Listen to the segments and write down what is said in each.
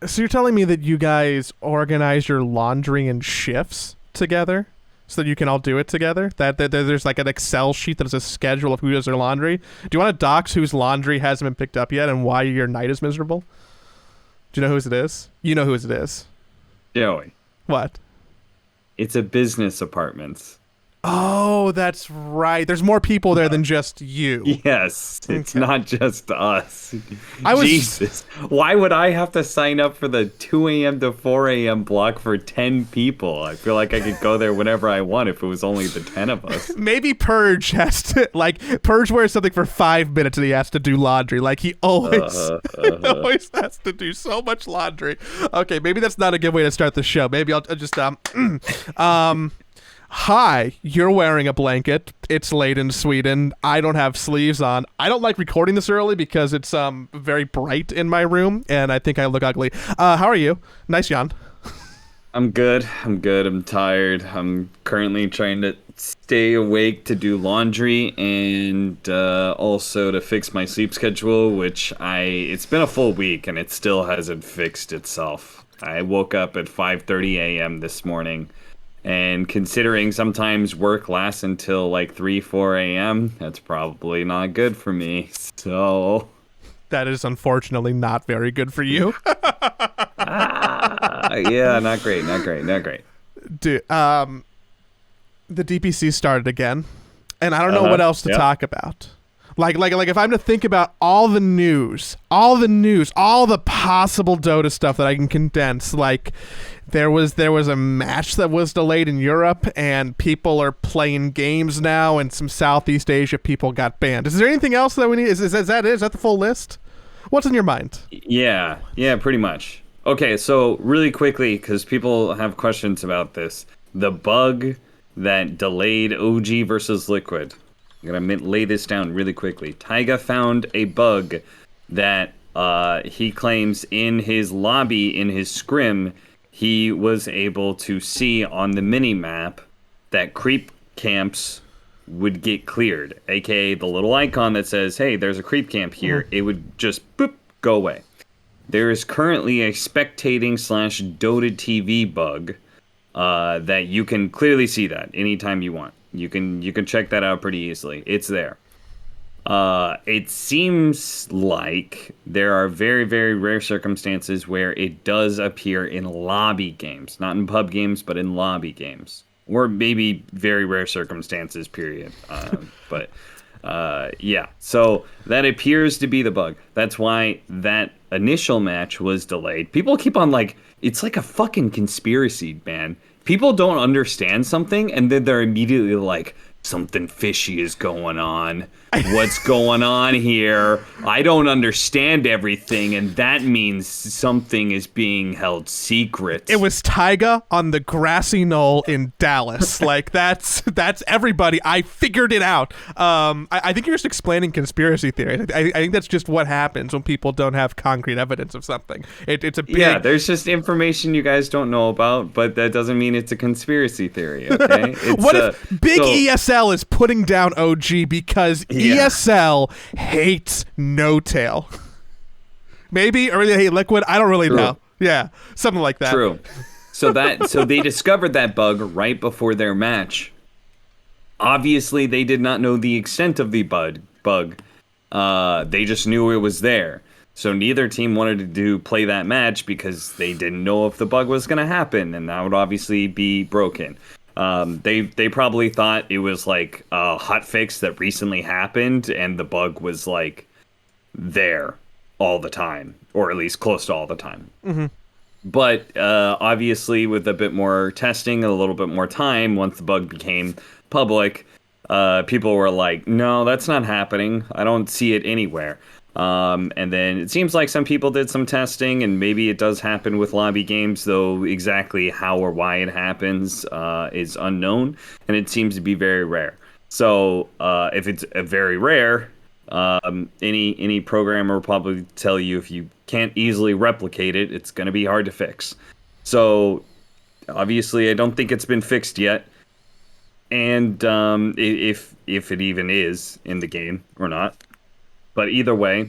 So you're telling me that you guys organize your laundry in shifts together, so that you can all do it together? That there's like an Excel sheet that is a schedule of who does their laundry. Do you want to dox whose laundry hasn't been picked up yet and why your night is miserable? Do you know whose it is? You know whose it is. Joey, What? it's a business apartment. Oh, that's right. There's more people there than just you. Yes, it's Okay. not just us. I was Jesus, why would I have to sign up for the 2 a.m. to 4 a.m. block for 10 people? I feel like I could go there whenever I want if it was only the 10 of us. Maybe Purge has to Purge wears something for 5 minutes and he has to do laundry. Like he always always has to do so much laundry. Okay, maybe that's not a good way to start the show. Maybe I'll just Hi, you're wearing a blanket. It's late in Sweden. I don't have sleeves on. I don't like recording this early because it's very bright in my room and I think I look ugly. How are you? Nice yawn. I'm good. I'm tired. I'm currently trying to stay awake to do laundry and also to fix my sleep schedule, which it's been a full week and it still hasn't fixed itself. I woke up at 5:30 a.m. this morning. And considering sometimes work lasts until like 3, 4 a.m., that's probably not good for me. So, That is unfortunately not very good for you. yeah, not great. Dude, the DPC started again, and I don't know what else to talk about. Like if I'm to think about all the news, all the possible Dota stuff that I can condense, like there was a match that was delayed in Europe, and people are playing games now, and some Southeast Asia people got banned. Is there anything else that we need? Is that it? Is that the full list? What's in your mind? Yeah, pretty much. Okay, so really quickly, because people have questions about this, the bug that delayed OG versus Liquid. I'm going to lay this down really quickly. Taiga found a bug that he claims in his lobby, in his scrim, he was able to see on the mini-map that creep camps would get cleared, aka the little icon that says, hey, there's a creep camp here. It would just boop, go away. There is currently a spectating/Dota TV bug that you can clearly see that anytime you want. You can check that out pretty easily. It's there. It seems like there are very, very rare circumstances where it does appear in lobby games. Not in pub games, but in lobby games. Or maybe very rare circumstances, period. Yeah. So that appears to be the bug. That's why that initial match was delayed. People keep on it's like a fucking conspiracy, man. People don't understand something, and then they're immediately like, something fishy is going on. What's going on here? I don't understand everything, and that means something is being held secret. It was Taiga on the grassy knoll in Dallas. That's everybody. I figured it out. I think you're just explaining conspiracy theory. I think that's just what happens when people don't have concrete evidence of something. It's a big... Yeah, there's just information you guys don't know about, but that doesn't mean it's a conspiracy theory, okay? What if big ESL is putting down OG because ESL hates No Tail? Maybe, or they hate Liquid. I don't really know. Yeah, something like that. True. So they discovered that bug right before their match. Obviously, they did not know the extent of the bug. They just knew it was there. So neither team wanted to play that match because they didn't know if the bug was going to happen, and that would obviously be broken. They probably thought it was like a hotfix that recently happened, and the bug was like there all the time, or at least close to all the time. Mm-hmm. But obviously, with a bit more testing and a little bit more time, once the bug became public, people were like, "No, that's not happening. I don't see it anywhere." And then it seems like some people did some testing, and maybe it does happen with lobby games, though exactly how or why it happens is unknown, and it seems to be very rare. So if it's very rare, any programmer will probably tell you if you can't easily replicate it, it's going to be hard to fix. So obviously, I don't think it's been fixed yet. And if it even is in the game or not. But either way,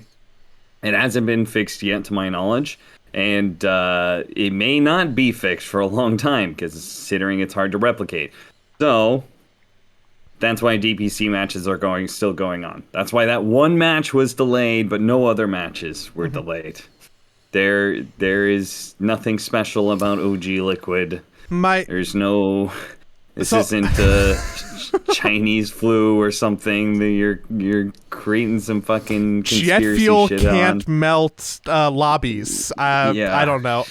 it hasn't been fixed yet to my knowledge. And it may not be fixed for a long time, considering it's hard to replicate. So that's why DPC matches are still going on. That's why that one match was delayed, but no other matches were delayed. There is nothing special about OG Liquid. There's no. This isn't Chinese flu or something that you're creating some fucking conspiracy jet fuel shit can't on. melt lobbies. Yeah. I don't know.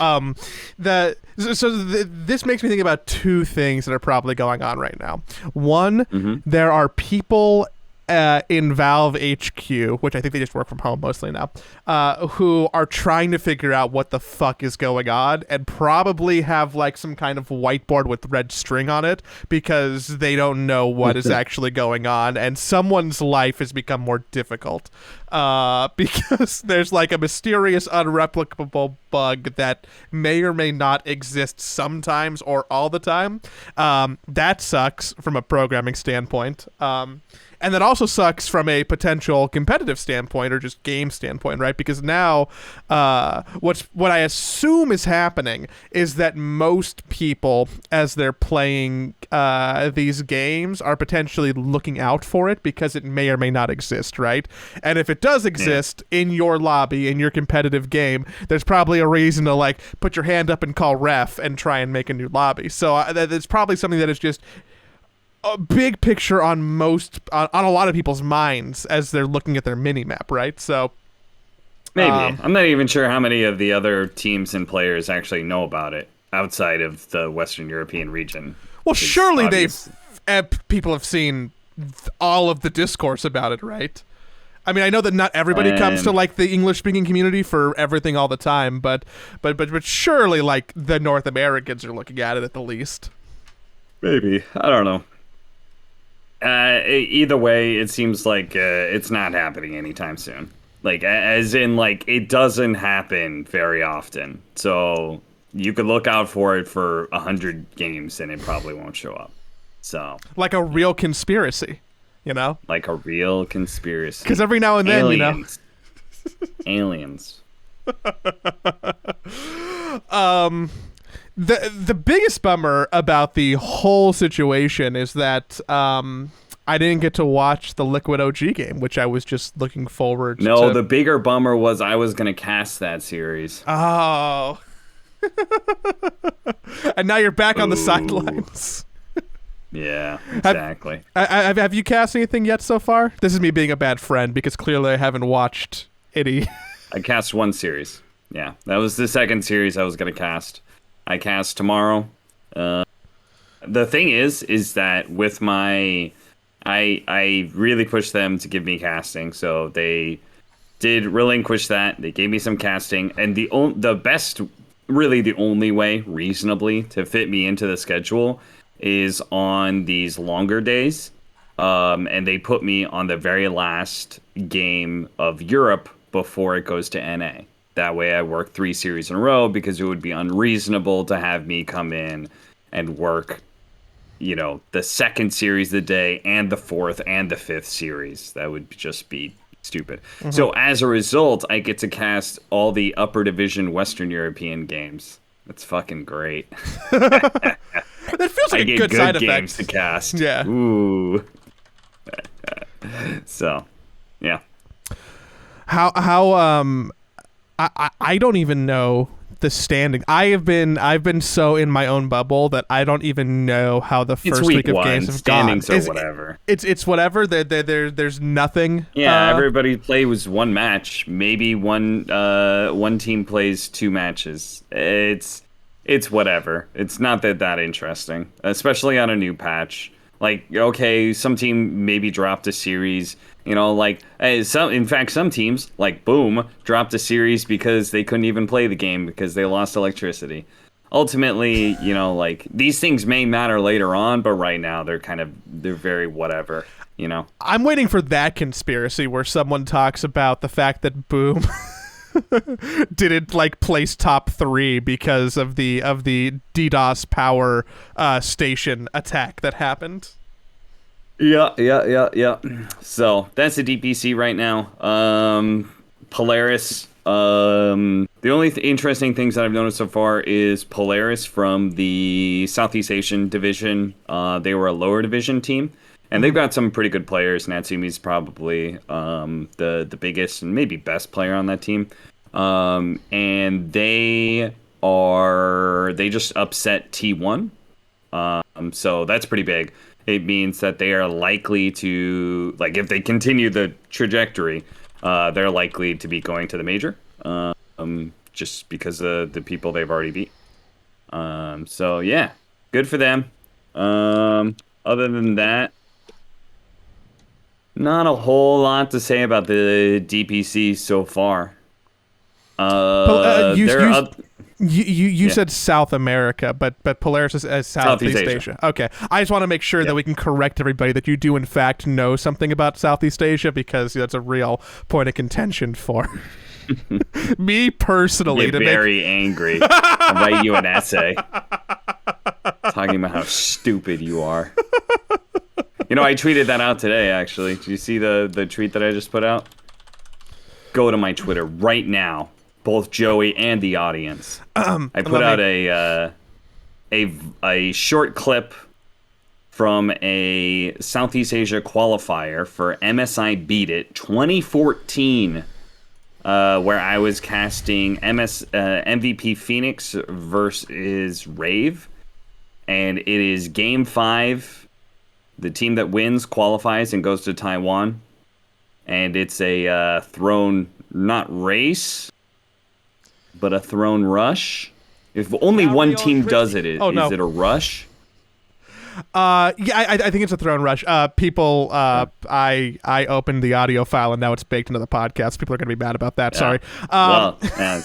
This makes me think about two things that are probably going on right now. One, there are people in Valve HQ, which I think they just work from home mostly now, who are trying to figure out what the fuck is going on, and probably have like some kind of whiteboard with red string on it because they don't know what is actually going on, and someone's life has become more difficult because there's like a mysterious unreplicable bug that may or may not exist sometimes or all the time. That sucks from a programming standpoint. And that also sucks from a potential competitive standpoint or just game standpoint, right? Because now what I assume is happening is that most people, as they're playing these games, are potentially looking out for it because it may or may not exist, right? And if it does exist in your lobby, in your competitive game, there's probably a reason to like put your hand up and call ref and try and make a new lobby. So that's probably something that is just a big picture on a lot of people's minds as they're looking at their mini map, right? So maybe I'm not even sure how many of the other teams and players actually know about it outside of the Western European region. Well, surely people have seen all of the discourse about it, right? I mean, I know that not everybody comes to like the English-speaking community for everything all the time, but surely like the North Americans are looking at it at the least. Maybe, I don't know. Either way, it seems like it's not happening anytime soon. Like, as in, like, it doesn't happen very often. So you could look out for it for 100 games, and it probably won't show up. So like a real conspiracy, you know? Like a real conspiracy. Because every now and then, aliens. Aliens. The biggest bummer about the whole situation is that I didn't get to watch the Liquid OG game, which I was just looking forward to. No, the bigger bummer was I was going to cast that series. Oh. And now you're back on the sidelines. Yeah, exactly. Have you cast anything yet so far? This is me being a bad friend because clearly I haven't watched any. I cast one series. Yeah, that was the second series I was going to cast. I cast tomorrow. The thing is that with my, I really pushed them to give me casting, so they did relinquish that. They gave me some casting, and the best, really the only way reasonably to fit me into the schedule is on these longer days, and they put me on the very last game of Europe before it goes to NA. That way I work 3 series in a row because it would be unreasonable to have me come in and work, the second series of the day and the 4th and the 5th series. That would just be stupid. Mm-hmm. So as a result, I get to cast all the upper division Western European games. That's fucking great. That feels like a good side effect. I get good games to cast. Yeah. Ooh. So, yeah. I don't even know the standing. I've been so in my own bubble that I don't even know how the first week of games have gone. Standings or whatever. It's whatever. There's nothing. Yeah, everybody plays one match. Maybe one team plays 2 matches. It's whatever. It's not that interesting, especially on a new patch. Like, okay, some team maybe dropped a series. Some teams, like Boom, dropped a series because they couldn't even play the game because they lost electricity. Ultimately, these things may matter later on, but right now they're very whatever, I'm waiting for that conspiracy where someone talks about the fact that Boom didn't place top 3 because of the DDoS power station attack that happened. Yeah. So that's the DPC right now. Polaris The only interesting things that I've noticed so far is Polaris from the Southeast Asian division. They were a lower division team, and they've got some pretty good players. Natsumi's probably the biggest and maybe best player on that team. And they just upset T1. So that's pretty big. It means that they are likely to, like, if they continue the trajectory, they're likely to be going to the major, just because of the people they've already beat. So yeah, good for them. Other than that, not a whole lot to say about the DPC so far. You said South America, but Polaris is Southeast Asia. Okay. I just want to make sure that we can correct everybody that you do in fact know something about Southeast Asia, because that's a real point of contention for me personally. Get very angry. I'll write you an essay talking about how stupid you are. I tweeted that out today, actually. Did you see the tweet that I just put out? Go to my Twitter right now. Both Joey and the audience. I put out a short clip from a Southeast Asia qualifier for MSI Beat It 2014, where I was casting MVP Phoenix versus Rave, and it is Game 5. The team that wins qualifies and goes to Taiwan, and it's a throne, not race, but a throne rush. If only one team does it, is it a rush? I think it's a throne rush. I opened the audio file and now it's baked into the podcast. People are going to be mad about that. Sorry. That's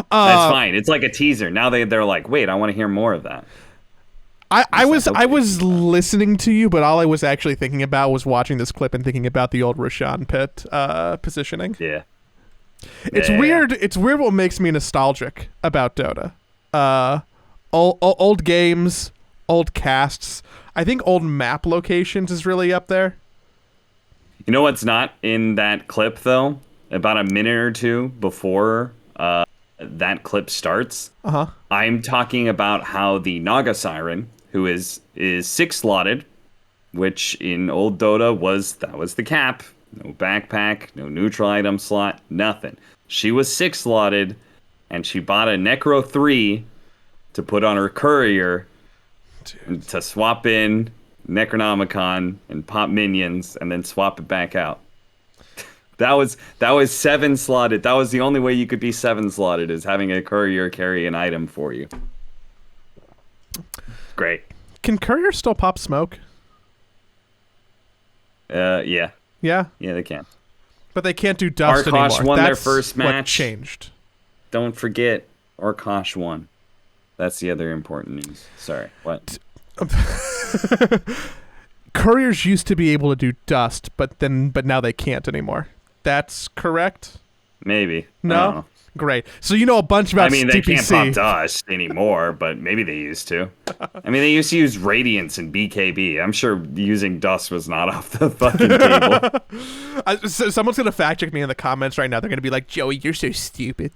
fine. It's like a teaser. Now they're like, wait, I want to hear more of that. I was listening to you, but all I was actually thinking about was watching this clip and thinking about the old Roshan Pit positioning. Yeah. It's weird. It's weird what makes me nostalgic about Dota. Old games, old casts. I think old map locations is really up there. You know what's not in that clip, though? About a minute or two before that clip starts, I'm talking about how the Naga Siren, who is 6-slotted, which in old Dota was the cap. No backpack, no neutral item slot, nothing. She was 6-slotted, and she bought a Necro 3 to put on her courier to swap in Necronomicon and pop minions, and then swap it back out. That was 7-slotted. That was the only way you could be 7-slotted, is having a courier carry an item for you. Great. Can courier still pop smoke? Yeah. Yeah? Yeah, they can. But they can't do dust anymore. Arkosh won their first match. What changed? Don't forget, Arkosh won. That's the other important news. Sorry, what? Couriers used to be able to do dust, but now they can't anymore. That's correct? Maybe. No? Great. So you know a bunch about DPC. They can't pop dust anymore, but maybe they used to. They used to use Radiance and BKB. I'm sure using dust was not off the fucking table. Someone's going to fact check me in the comments right now. They're going to be like, Joey, you're so stupid.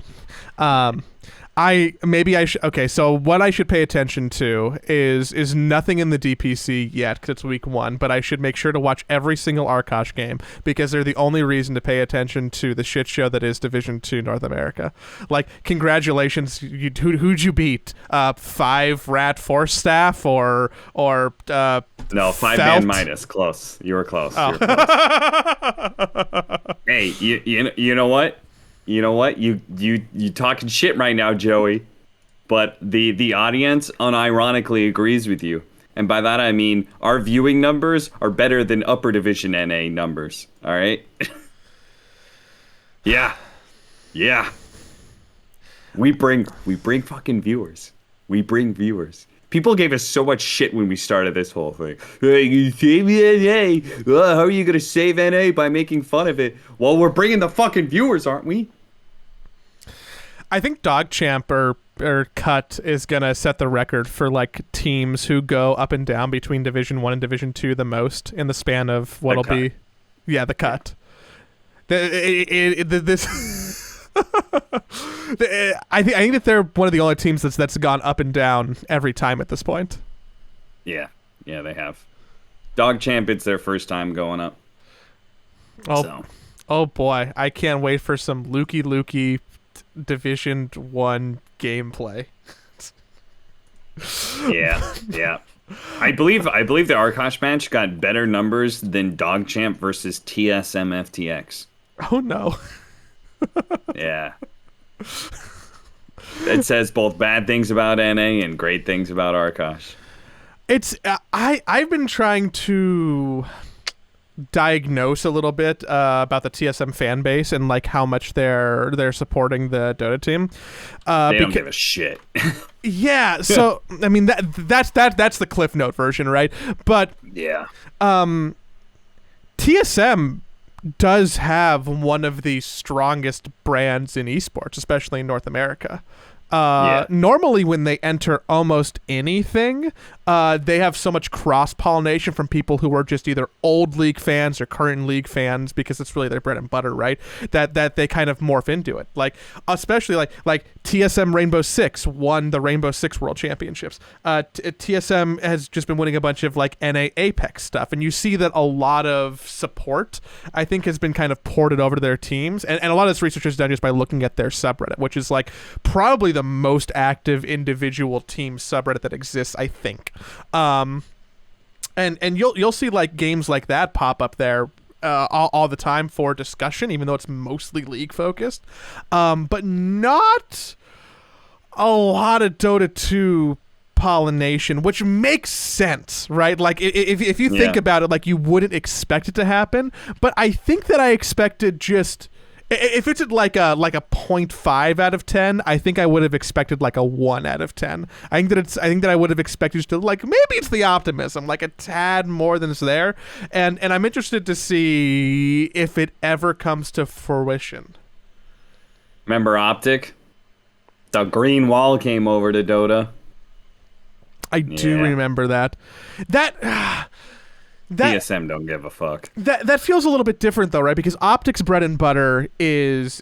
Okay, so what I should pay attention to is nothing in the DPC yet, because it's week 1, but I should make sure to watch every single Arkosh game, because they're the only reason to pay attention to the shit show that is Division 2 North America. Like, congratulations, who'd you beat? 5 Rat Force staff or no, 5-man minus. Close. You were close. Oh. You were close. Hey, you know what? You know what? You talking shit right now, Joey. But the audience unironically agrees with you. And by that I mean our viewing numbers are better than upper division NA numbers. All right? Yeah. We bring fucking viewers. We bring viewers. People gave us so much shit when we started this whole thing. Hey, you save NA. How are you going to save NA by making fun of it? Well, we're bringing the fucking viewers, aren't we? I think DogChamp or Cut is going to set the record for like teams who go up and down between Division 1 and Division 2 the most in the span of what'll be... Yeah, the Cut. This... I think that they're one of the only teams that's gone up and down every time at this point. Yeah, they have. Dog Champ, it's their first time going up. Oh boy, I can't wait for some Lukey Division 1 gameplay. Yeah. I believe the Arkosh match got better numbers than Dog Champ versus TSM FTX. Oh no. Yeah. It says both bad things about NA and great things about Arkosh. It's I've been trying to diagnose a little bit about the TSM fan base and like how much they're supporting the Dota team. They don't give a shit. Yeah, so I mean that's the Cliff Note version, right? But yeah, TSM does have one of the strongest brands in esports, especially in North America. Normally when they enter almost anything, they have so much cross-pollination from people who are just either old League fans or current League fans, because it's really their bread and butter, right? That they kind of morph into it. Like, especially like TSM Rainbow Six won the Rainbow Six World Championships. TSM has just been winning a bunch of like NA Apex stuff, and you see that a lot of support, I think, has been kind of ported over to their teams, and a lot of this research is done just by looking at their subreddit, which is like probably the most active individual team subreddit that exists, I think. And you'll see like games like that pop up there all the time for discussion, even though it's mostly League focused, but not a lot of Dota 2 pollination, which makes sense, right? Like if you think about it, like you wouldn't expect it to happen, but I think that I expected just. If it's at like a 0.5 out of 10, I think I would have expected like a 1 out of 10. I think that I would have expected just to, like, maybe it's the optimism, like a tad more than is there, and I'm interested to see if it ever comes to fruition. Remember Optic? The green wall came over to Dota. I do remember that. TSM don't give a fuck. That feels a little bit different though, right? Because Optic's bread and butter is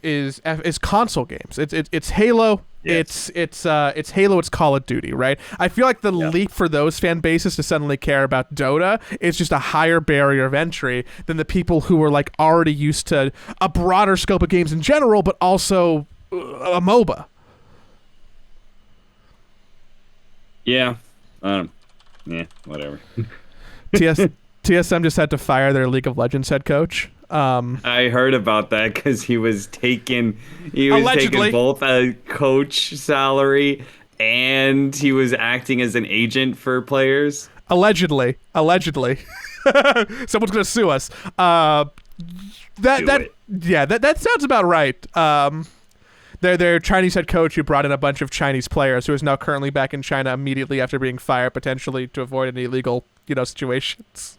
console games. It's Halo. Yes. It's Halo. It's Call of Duty, right? I feel like the leap for those fan bases to suddenly care about Dota is just a higher barrier of entry than the people who are like already used to a broader scope of games in general, but also a MOBA. Yeah. Whatever. TSM just had to fire their League of Legends head coach. I heard about that because he was taking both a coach salary and he was acting as an agent for players. Allegedly. Someone's gonna sue us. That sounds about right. Their Chinese head coach, who brought in a bunch of Chinese players, who is now currently back in China immediately after being fired, potentially to avoid any legal situations,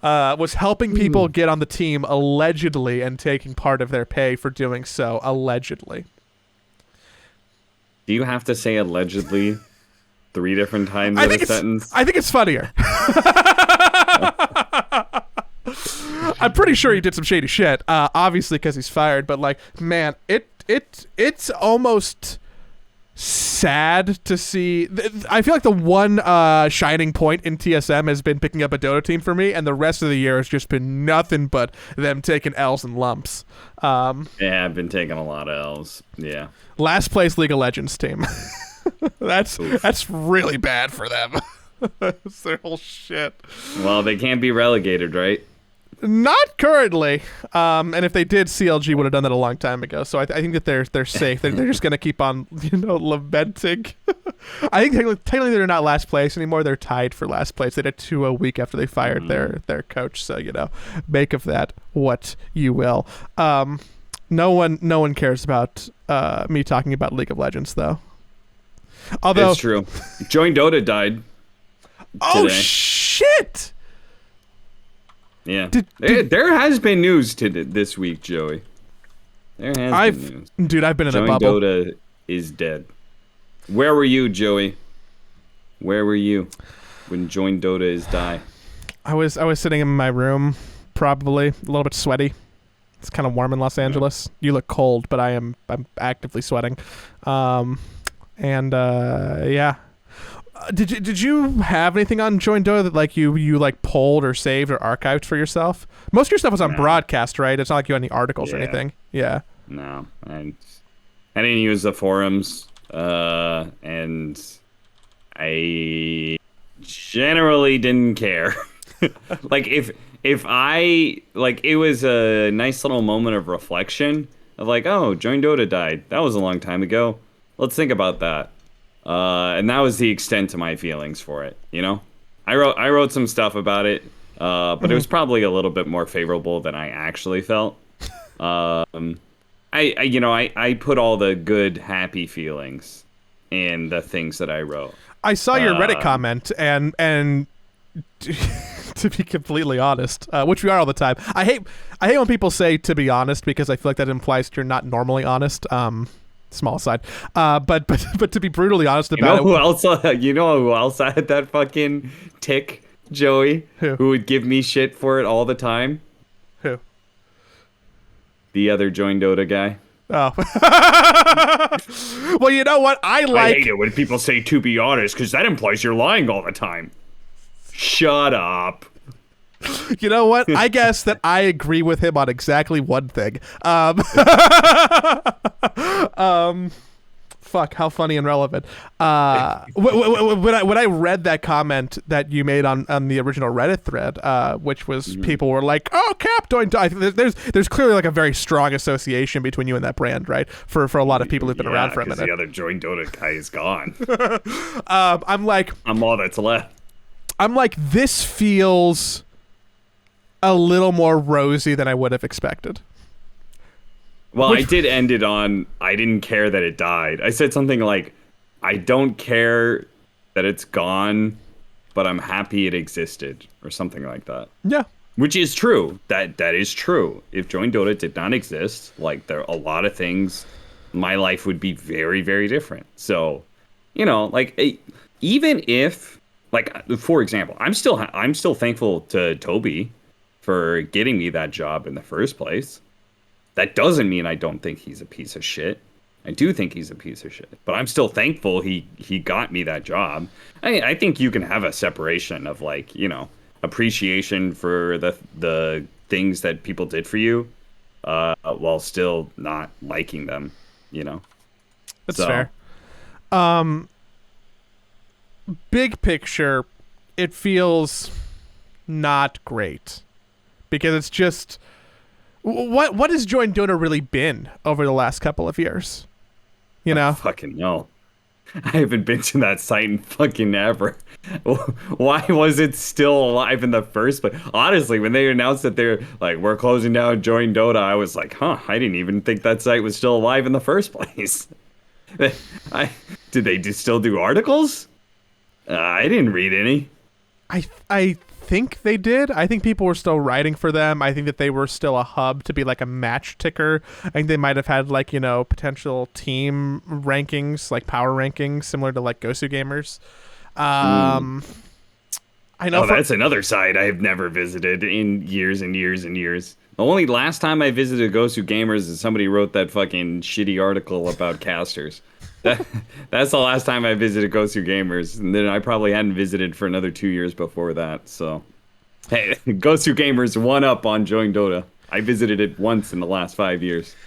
was helping people get on the team allegedly and taking part of their pay for doing so allegedly. Do you have to say allegedly 3 different times in a sentence? I think it's funnier. I'm pretty sure he did some shady shit, obviously because he's fired, but like, man, it's almost sad to see. I feel like the one shining point in TSM has been picking up a Dota team for me, and the rest of the year has just been nothing but them taking L's and lumps. Yeah, I've been taking a lot of L's. Yeah. Last place League of Legends team. That's really bad for them. That's their whole shit. Well, they can't be relegated, right? Not currently. And if they did, CLG would have done that a long time ago. So I think that they're safe. They're just gonna keep on, lamenting. I think technically they're not last place anymore. They're tied for last place. They did 2 a week after they fired their coach. So make of that what you will. No one cares about me talking about League of Legends though. Although it's true. joinDOTA died. Oh shit! Yeah, there has been news this week, Joey. There has been news. Dude, I've been in a bubble. joinDOTA is dead. Where were you, Joey? Where were you when joinDOTA is die? I was sitting in my room, probably a little bit sweaty, It's kind of warm in Los Angeles. You look cold, but I'm actively sweating. Yeah. Did you have anything on joinDOTA that like you like pulled or saved or archived for yourself? Most of your stuff was on broadcast, right? It's not like you had any articles or anything. Yeah. No, I didn't use the forums, and I generally didn't care. Like if I like, it was a nice little moment of reflection of like, oh, joinDOTA died. That was a long time ago. Let's think about that. And that was the extent to my feelings for it. You know, I wrote some stuff about it, but it was probably a little bit more favorable than I actually felt. I put all the good, happy feelings in the things that I wrote. I saw your Reddit comment, and to be completely honest, which we are all the time. I hate when people say "to be honest" because I feel like that implies you're not normally honest. Small aside, but to be brutally honest about it, you know who else had that fucking tick, Joey? Who would give me shit for it all the time? Who? The other joinDOTA guy. Oh. Well, you know what? I hate it when people say "to be honest" because that implies you're lying all the time. Shut up. You know what? I guess that I agree with him on exactly one thing. Fuck, how funny and relevant. When I read that comment that you made on the original Reddit thread, which was people were like, "Oh, Cap, there's clearly like a very strong association between you and that brand, right? For a lot of people who've been around for a minute. The other joinDOTA guy is gone. I'm all that's left. I'm like, this feels a little more rosy than I would have expected. Well, I did end it on, I didn't care that it died. I said something like, I don't care that it's gone, but I'm happy it existed, or something like that. Yeah. Which is true. That is true. If joinDOTA did not exist, like, there are a lot of things, my life would be very, very different. So, you know, like, even if, like, for example, I'm still thankful to Toby for getting me that job in the first place. That doesn't mean I don't think he's a piece of shit. I do think he's a piece of shit, but I'm still thankful he got me that job. I think you can have a separation of, like, you know, appreciation for the things that people did for you, while still not liking them, you know. That's fair. Big picture, it feels not great because it's just. What has joinDOTA really been over the last couple of years? You know? I fucking know. I haven't been to that site in fucking ever. Why was it still alive in the first place? Honestly, when they announced that they're like, we're closing down joinDOTA, I was like, I didn't even think that site was still alive in the first place. Did they still do articles? I didn't read any. I think they did. I think people were still writing for them. I think that they were still a hub to be like a match ticker. I think they might have had, like, you know, potential team rankings, like power rankings, similar to like Gosu Gamers. I know. That's another site I have never visited in years and years and years. The only last time I visited Gosu Gamers is somebody wrote that fucking shitty article about casters. That's the last time I visited Gosu Gamers, and then I probably hadn't visited for another 2 years before that. So, hey, Gosu Gamers one up on joinDOTA. I visited it once in the last 5 years.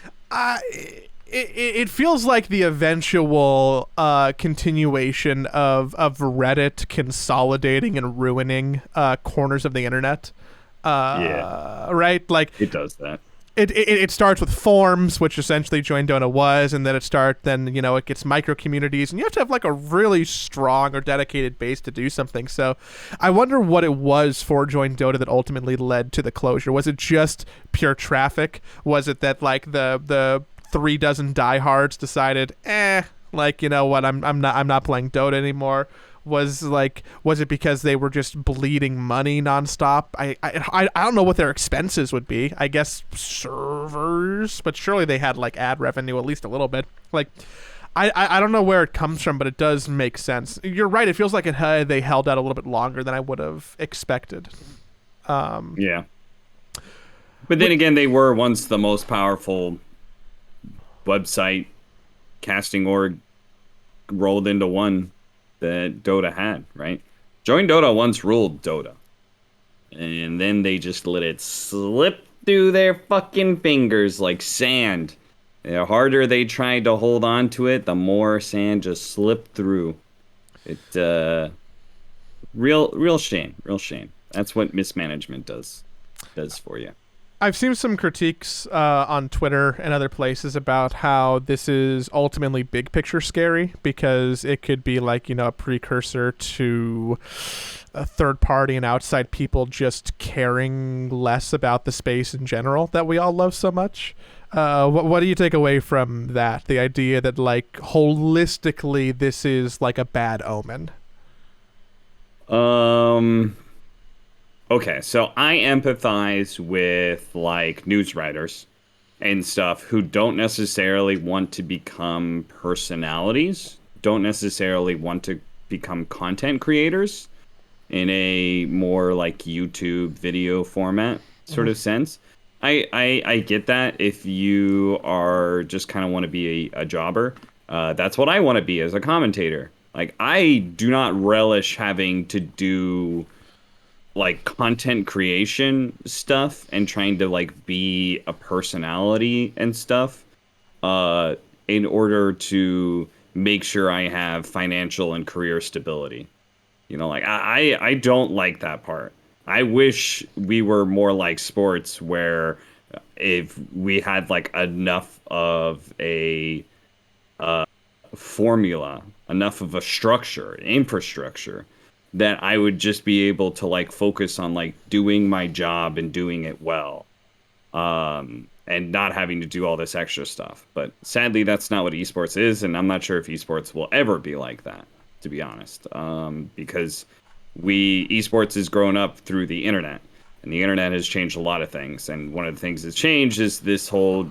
It feels like the eventual continuation of Reddit consolidating and ruining corners of the internet. Right? Like, it does that. It starts with forums, which essentially joinDOTA was, and then it gets micro communities, and you have to have like a really strong or dedicated base to do something. So I wonder what it was for joinDOTA that ultimately led to the closure. Was it just pure traffic? Was it that like the 36 diehards decided, like, you know what, I'm not playing Dota anymore? Was it because they were just bleeding money nonstop? I don't know what their expenses would be. I guess servers, but surely they had like ad revenue at least a little bit. Like, I don't know where it comes from, but it does make sense. You're right. It feels like they held out a little bit longer than I would have expected. Yeah. But then again, they were once the most powerful website casting org rolled into one that Dota had, right? joinDOTA once ruled Dota. And then they just let it slip through their fucking fingers like sand. The harder they tried to hold on to it, the more sand just slipped through. It real shame. That's what mismanagement does for you. I've seen some critiques on Twitter and other places about how this is ultimately big picture scary because it could be like, a precursor to a third party and outside people just caring less about the space in general that we all love so much. What do you take away from that? The idea that like holistically this is like a bad omen? Okay, so I empathize with like news writers and stuff who don't necessarily want to become personalities, don't necessarily want to become content creators in a more like YouTube video format sort of sense. I get that if you are just kind of want to be a jobber. That's what I want to be as a commentator. Like, I do not relish having to do like content creation stuff and trying to like be a personality and stuff in order to make sure I have financial and career stability. Like I don't like that part. I wish we were more like sports where if we had like enough of a formula, enough of a structure, infrastructure, that I would just be able to like focus on like doing my job and doing it well, and not having to do all this extra stuff. But sadly, that's not what esports is, and I'm not sure if esports will ever be like that, to be honest, because esports has grown up through the internet, and the internet has changed a lot of things. And one of the things that's changed is this whole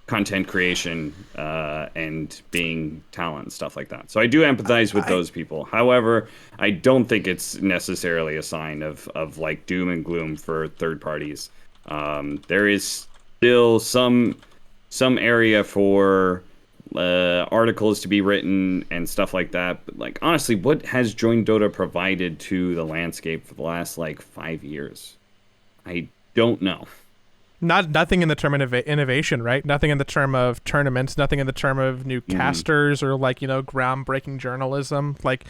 content creation and being talent and stuff like that. So I do empathize with those people. However, I don't think it's necessarily a sign of like doom and gloom for third parties. There is still some area for articles to be written and stuff like that. But like honestly, what has joinDOTA provided to the landscape for the last like 5 years? I don't know. Nothing in the term of innovation, right? Nothing in the term of tournaments, nothing in the term of new casters or like, groundbreaking journalism. Like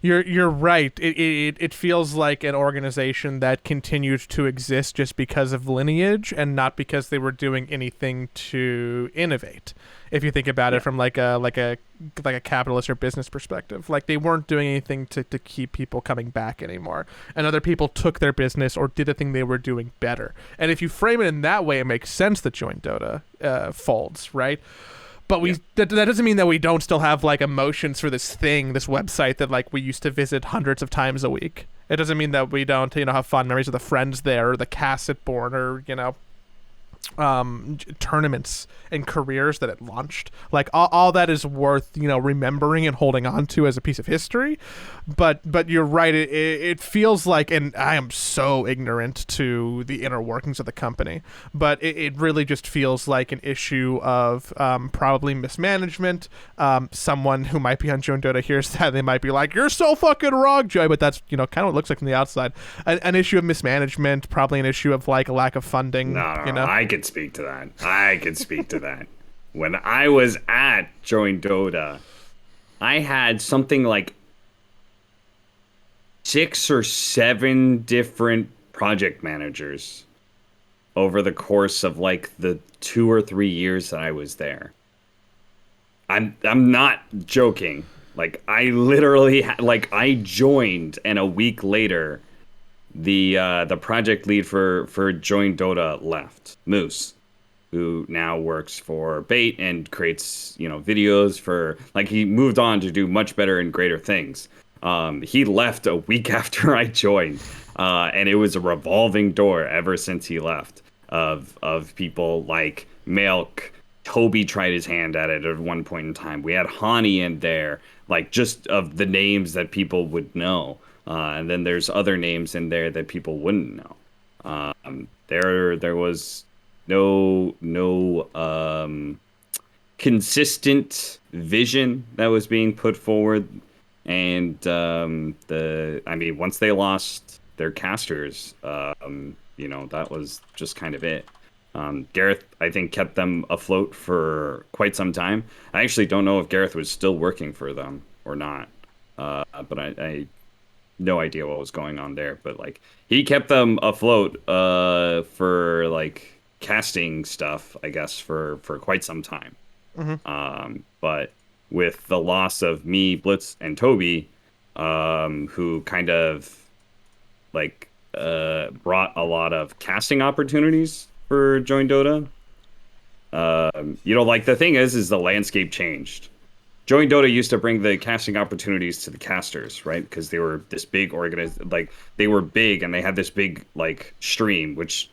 you're right. It feels like an organization that continued to exist just because of lineage and not because they were doing anything to innovate. If you think about it from like a capitalist or business perspective, like they weren't doing anything to keep people coming back anymore, and other people took their business or did the thing they were doing better. And if you frame it in that way, it makes sense that joinDOTA folds, right? But that doesn't mean that we don't still have like emotions for this website that like we used to visit hundreds of times a week. It doesn't mean that we don't have fond memories of the friends there or the cast it born or tournaments and careers that it launched. Like all that is worth remembering and holding on to as a piece of history. But you're right, it feels like, and I am so ignorant to the inner workings of the company, but it really just feels like an issue of probably mismanagement. Someone who might be on joinDOTA hears that, they might be like, you're so fucking wrong, Joy, but that's kind of what it looks like from the outside. An issue of mismanagement, probably an issue of like a lack of funding. No, I could speak to that. When I was at joinDOTA, I had something like 6 or 7 different project managers over the course of like the 2 or 3 years that I was there. I'm not joking. Like I literally I joined, and a week later the project lead for joinDOTA left, Moose, who now works for Bait and creates videos for, like, he moved on to do much better and greater things. He left a week after I joined, and it was a revolving door ever since he left of people like Milk. Toby tried his hand at it at one point in time. We had Hani in there, like, just of the names that people would know. And then there's other names in there that people wouldn't know. There was no consistent vision that was being put forward. And once they lost their casters, that was just kind of it. Gareth, I think, kept them afloat for quite some time. I actually don't know if Gareth was still working for them or not, but I no idea what was going on there. But like, he kept them afloat for like casting stuff, I guess, for quite some time. But with the loss of me, Blitz, and Toby, who kind of like brought a lot of casting opportunities for joinDOTA. Like the thing is the landscape changed. joinDOTA used to bring the casting opportunities to the casters, right? Because they were this big they were big and they had this big like stream, which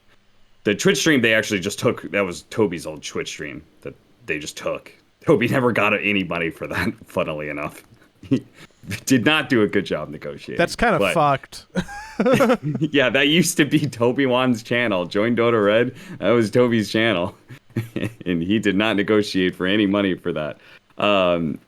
the Twitch stream they actually just took. That was Toby's old Twitch stream that they just took. Toby never got any money for that, funnily enough. He did not do a good job negotiating. That's kind of fucked. Yeah, that used to be Toby Wan's channel. joinDOTA Red, that was Toby's channel. And he did not negotiate for any money for that. But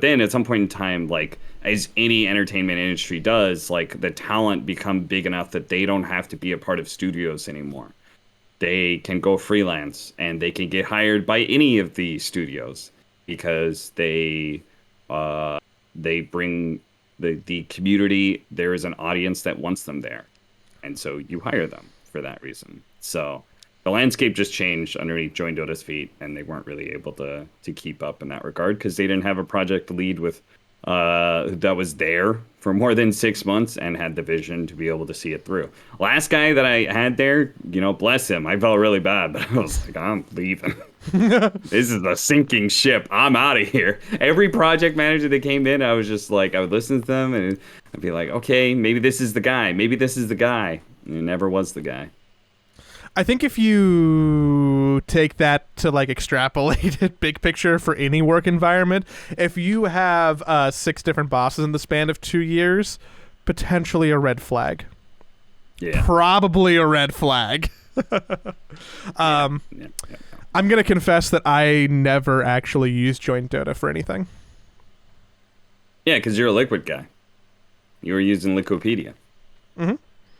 then at some point in time, like as any entertainment industry does, like the talent become big enough that they don't have to be a part of studios anymore. They can go freelance and they can get hired by any of the studios because they bring the community. There is an audience that wants them there, and so you hire them for that reason. So the landscape just changed underneath joinDOTA's feet, and they weren't really able to keep up in that regard because they didn't have a project lead with that was there for more than 6 months and had the vision to be able to see it through. Last guy that I had there, bless him, I felt really bad, but I was like, I'm leaving. This is a sinking ship. I'm out of here. Every project manager that came in, I was just like, I would listen to them and I'd be like, okay, maybe this is the guy. Maybe this is the guy. And it never was the guy. I think if you take that to like extrapolate it big picture for any work environment, if you have 6 different bosses in the span of 2 years, potentially a red flag. Yeah. Probably a red flag. I'm going to confess that I never actually used joinDOTA for anything. Yeah, because you're a Liquid guy. You were using Liquipedia. Mm-hmm.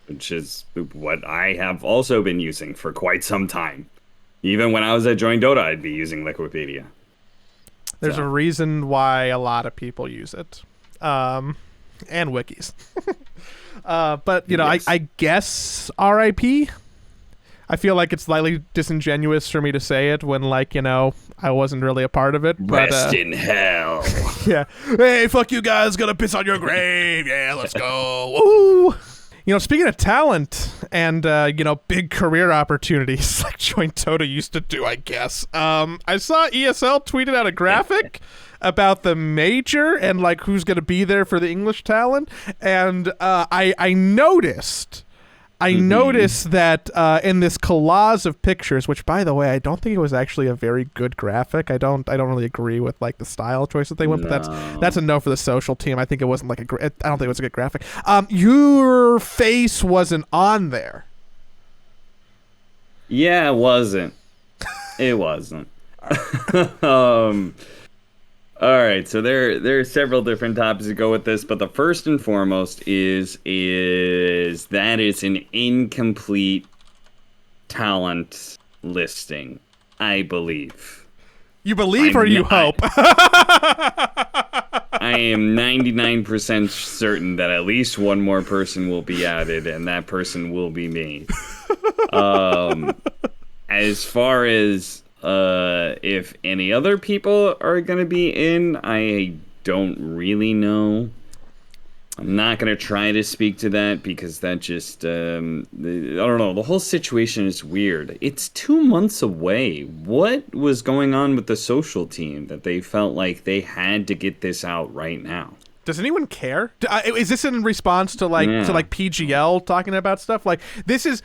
Which is what I have also been using for quite some time. Even when I was at joinDOTA, I'd be using Liquipedia. There's a reason why a lot of people use it. And wikis. But, yes. I guess RIP. I feel like it's slightly disingenuous for me to say it when, I wasn't really a part of it. Rest in hell. Yeah. Hey, fuck you guys. Gonna piss on your grave. Yeah, let's go. Woo! Speaking of talent and, big career opportunities like joinDOTA used to do, I guess, I saw ESL tweeted out a graphic about the major and, who's going to be there for the English talent. And I noticed that in this collage of pictures, which, by the way, I don't think it was actually a very good graphic. I don't really agree with the style choice that they went, but that's a no for the social team. I think it wasn't I don't think it was a good graphic. Your face wasn't on there. Yeah, it wasn't. It wasn't. All right, so there are several different topics to go with this, but the first and foremost is that it's an incomplete talent listing, I believe. You believe or you hope? I am 99% certain that at least one more person will be added, and that person will be me. As far as if any other people are going to be in, I don't really know. I'm not going to try to speak to that because that just, I don't know. The whole situation is weird. It's 2 months away. What was going on with the social team that they felt like they had to get this out right now? Does anyone care? Is this in response to PGL talking about stuff? This is...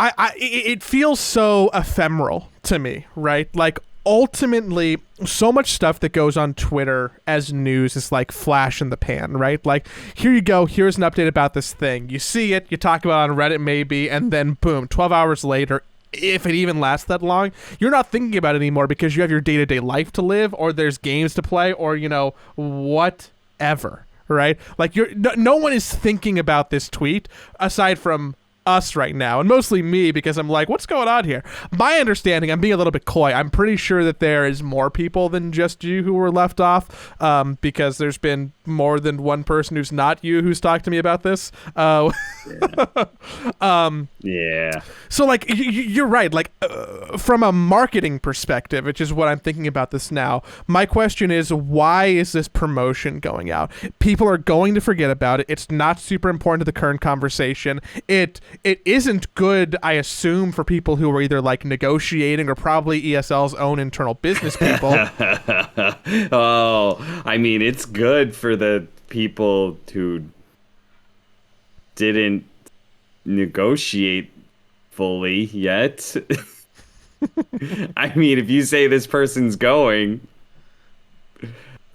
it feels so ephemeral to me, right? ultimately, so much stuff that goes on Twitter as news is like flash in the pan, right? Like, here you go, here's an update about this thing. You see it, you talk about it on Reddit maybe, and then boom, 12 hours later, if it even lasts that long, you're not thinking about it anymore because you have your day-to-day life to live, or there's games to play, or, you know, whatever, right? Like, no one is thinking about this tweet aside from us right now, and mostly me, because I'm like, what's going on here? My understanding, I'm being a little bit coy, I'm pretty sure that there is more people than just you who were left off, because there's been more than one person who's not you who's talked to me about this. Yeah. So, like, you're right. Like, from a marketing perspective, which is what I'm thinking about this now, my question is, why is this promotion going out? People are going to forget about it. It's not super important to the current conversation. It isn't good, I assume, for people who are either, like, negotiating or probably ESL's own internal business people. Oh, I mean, it's good for the people who didn't negotiate fully yet. I mean, if you say this person's going,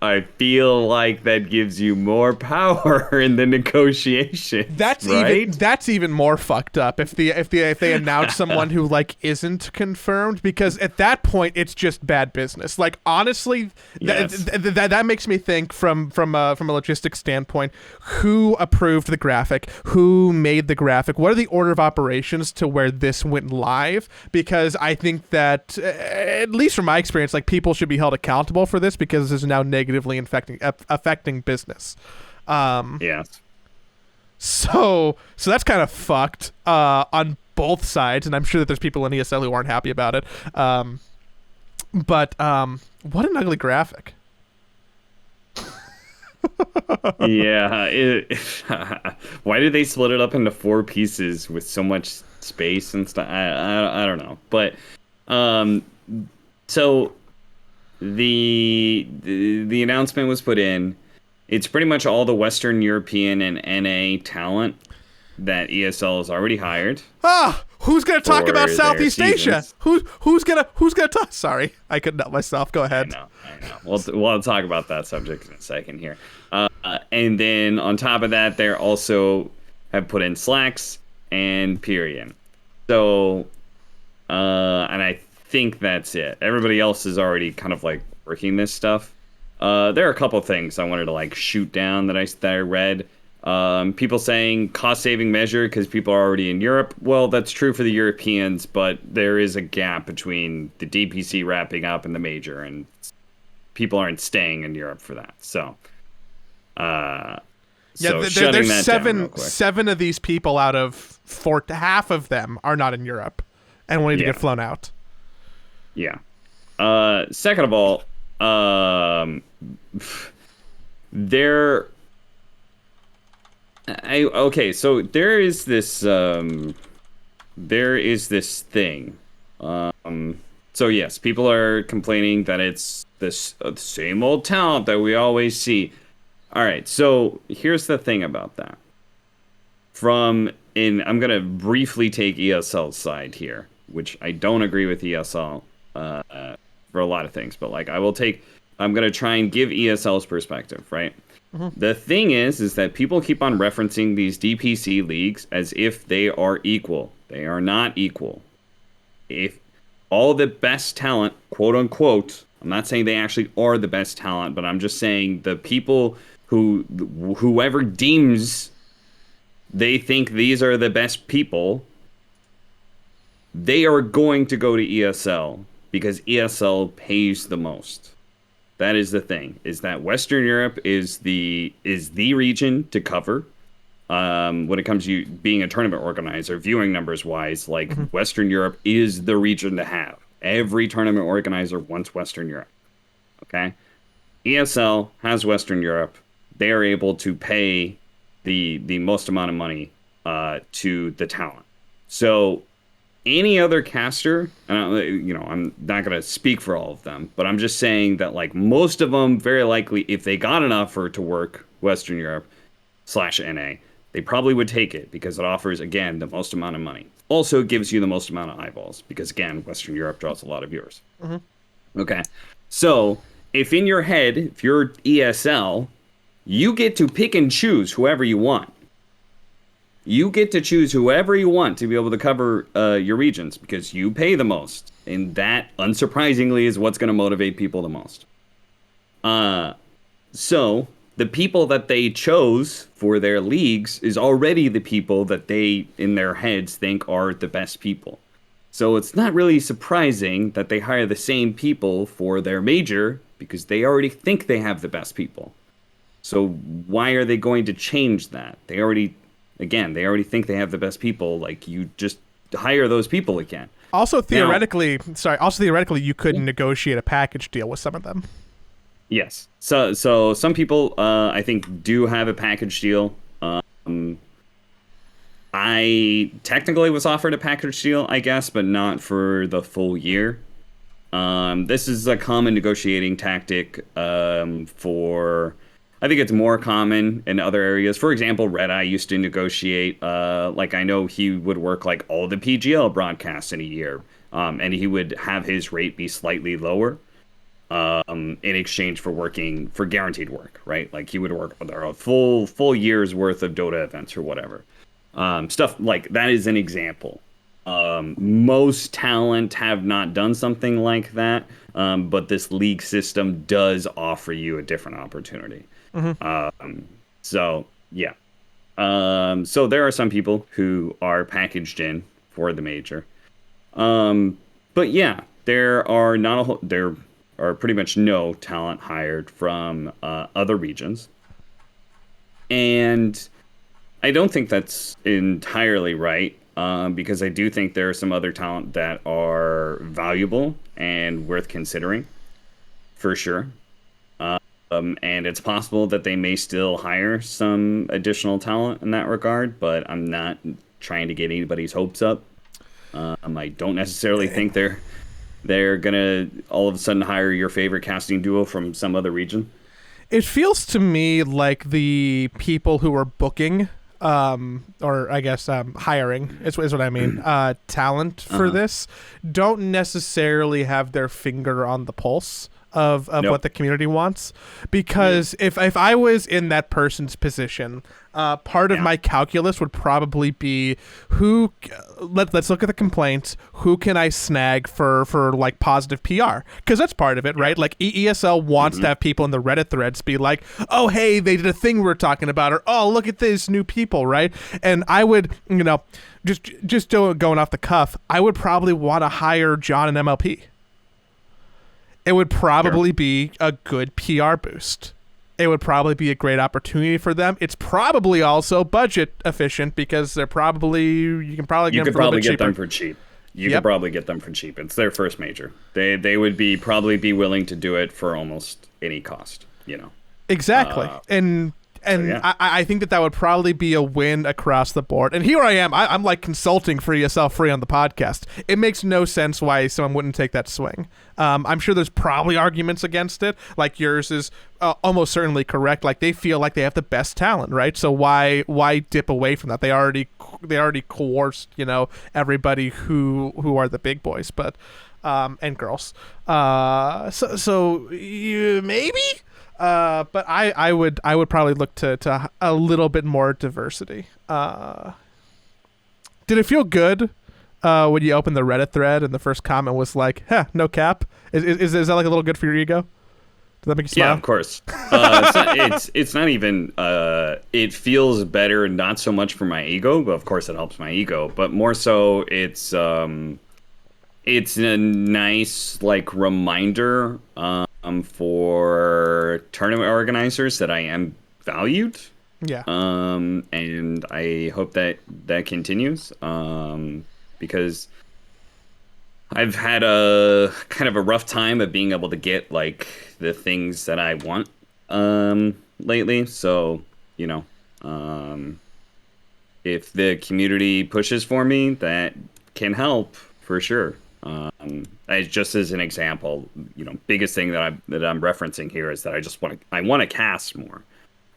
I feel like that gives you more power in the negotiation. That's even more fucked up if they announce someone who like isn't confirmed, because at that point it's just bad business. Like, honestly, yes. that makes me think from a logistics standpoint, who approved the graphic, who made the graphic, what are the order of operations to where this went live? Because I think that, at least from my experience, like, people should be held accountable for this, because this is now negatively affecting business. Yes. So that's kind of fucked on both sides, and I'm sure that there's people in ESL who aren't happy about it. But what an ugly graphic. Yeah. Why did they split it up into 4 pieces with so much space and stuff? I don't know. But so the announcement was put in. It's pretty much all the Western European and NA talent that ESL has already hired. Who's gonna talk about Southeast Asia? Who's gonna talk? Sorry, I couldn't help myself. Go ahead. I know. We'll talk about that subject in a second here. And then on top of that, they also have put in Slacks and Pyrian. So, and I think that's it. Everybody else is already kind of like working this stuff. There are a couple things I wanted to like shoot down that I read. People saying cost-saving measure because people are already in Europe. Well, that's true for the Europeans, but there is a gap between the DPC wrapping up and the major, and people aren't staying in Europe for that. So, there's seven of these people out of half of them are not in Europe and will need to get flown out. Yeah. Second of all, so there is this thing. So yes, people are complaining that it's this same old talent that we always see. All right, so here's the thing about that. I'm going to briefly take ESL's side here, which I don't agree with ESL for a lot of things, but like I'm going to try and give ESL's perspective, right? Mm-hmm. The thing is that people keep on referencing these DPC leagues as if they are equal. They are not equal. If all the best talent, quote unquote, I'm not saying they actually are the best talent, but I'm just saying the people whoever deems they think these are the best people, they are going to go to ESL because ESL pays the most. That is the thing, is that Western Europe is the region to cover. When it comes to being a tournament organizer, viewing numbers wise, like mm-hmm. Western Europe is the region to have. Every tournament organizer wants Western Europe. Okay? ESL has Western Europe. They are able to pay the most amount of money to the talent. So any other caster, I'm not going to speak for all of them, but I'm just saying that like most of them, very likely, if they got an offer to work Western Europe /NA, they probably would take it because it offers, again, the most amount of money. Also gives you the most amount of eyeballs because, again, Western Europe draws a lot of viewers. Mm-hmm. Okay. So if in your head, if you're ESL, you get to pick and choose whoever you want. You get to choose whoever you want to be able to cover your regions because you pay the most. And that, unsurprisingly, is what's going to motivate people the most. So the people that they chose for their leagues is already the people that they, in their heads, think are the best people. So it's not really surprising that they hire the same people for their major because they already think they have the best people. So why are they going to change that? They already think they have the best people. Like, you just hire those people again. Also theoretically, you could negotiate a package deal with some of them. Yes. So some people, I think, do have a package deal. I technically was offered a package deal, I guess, but not for the full year. This is a common negotiating tactic for... I think it's more common in other areas. For example, Red Eye used to negotiate, like, I know he would work like all the PGL broadcasts in a year, and he would have his rate be slightly lower in exchange for guaranteed work, right? Like, he would work a full year's worth of Dota events or whatever. Stuff like that is an example. Most talent have not done something like that, but this league system does offer you a different opportunity. Mm-hmm. So there are some people who are packaged in for the major. But yeah, there are pretty much no talent hired from other regions. And I don't think that's entirely right, because I do think there are some other talent that are valuable and worth considering, for sure. And it's possible that they may still hire some additional talent in that regard, but I'm not trying to get anybody's hopes up. I don't necessarily think they're gonna all of a sudden hire your favorite casting duo from some other region. It feels to me like the people who are booking, or I guess hiring is what I mean, talent for this, don't necessarily have their finger on the pulse of nope. what the community wants, because if I was in that person's position, part of my calculus would probably be let's look at the complaints, who can I snag for like positive PR, because that's part of it, right? Like ESL wants to have people in the Reddit threads be like, oh hey, they did a thing we're talking about, or oh look at these new people, right? And I would, just going off the cuff, I would probably want to hire John and MLP. It would probably be a good PR boost. It would probably be a great opportunity for them. It's probably also budget efficient because you could probably get them for cheap. You could probably get them for cheap. It's their first major. They would probably be willing to do it for almost any cost. Exactly. I think that would probably be a win across the board. And here I am. I'm like consulting for ESL Free on the podcast. It makes no sense why someone wouldn't take that swing. I'm sure there's probably arguments against it. Like yours is almost certainly correct. Like they feel like they have the best talent, right? So why dip away from that? They already coerced, everybody who are the big boys, but and girls. So maybe. But I would probably look to a little bit more diversity. Did it feel good when you opened the Reddit thread and the first comment was like, no cap? Is that like a little good for your ego? Does that make you smile? Yeah, of course. It's not even, it feels better, not so much for my ego, but of course it helps my ego, but more so it's a nice like reminder, for tournament organizers that I am valued. Yeah. And I hope that continues. Because I've had a kind of a rough time of being able to get like the things that I want, lately. So, if the community pushes for me, that can help for sure. Just as an example, biggest thing that I'm referencing here is that I want to cast more,